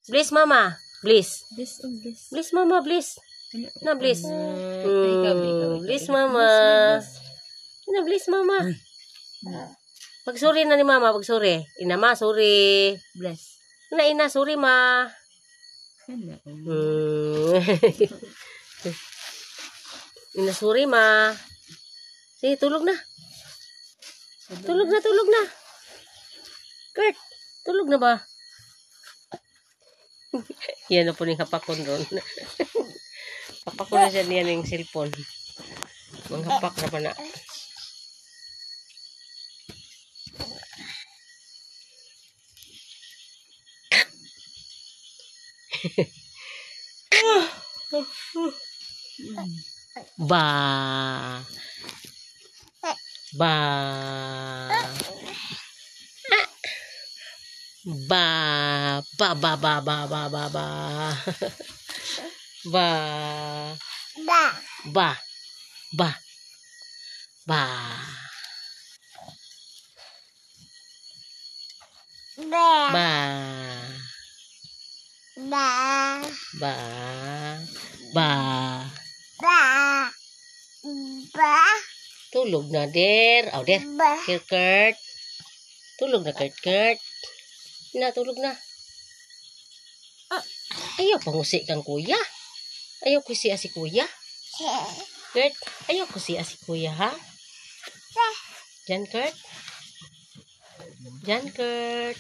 Bliss mama. Bliss. Bliss, oh, bliss. Bliss mama, bliss. Na bliss. Bliss mama. Na bliss mama. Pagsuri na ni mama, pagsuri. Ina ma, suri. Bless. Ina, suri ma. Ina, suri ma. Sige, tulog na. Tulog na, tulog na. Kurt, tulog na ba? Yan na po yung hapakon ron. Hapakon na siya niyan yung cellphone. Manghapak na pa na. Ba. Ba. Ba. Ba ba ba ba ba ba ba. Ba. Ba. Ba. Ba. Ba. Ba. Ba. Tulog na, der. Oh, der. Kurt. Tulog na, Kurt. Na, tulog na. Ayaw pangusi kang kuya. Ayaw kusi si kuya. Kurt, ayaw kusi si kuya, ha? Jan, Kurt. Jan, Kurt.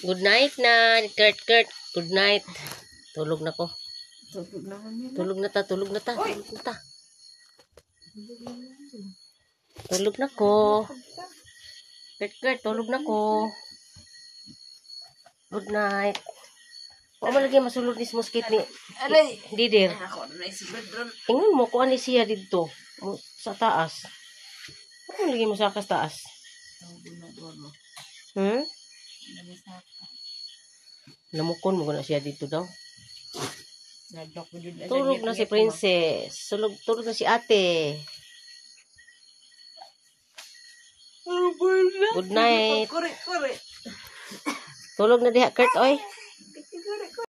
Good night na, Kurt. Good night. Tulog na ko. Tulog na ta. Tulog na ko. Kurt, tulog na ko. Good night. Huwag mo lagi masulod ni muskit ni Didir. Ingon mo kung ano siya dito. Sa taas. Huwag mo lagi mo sa taas. Namukon mo na siya dito daw. Tulog na si Princess. Tulog na si ate. Good night. Tulog na diha, Kurt, oy.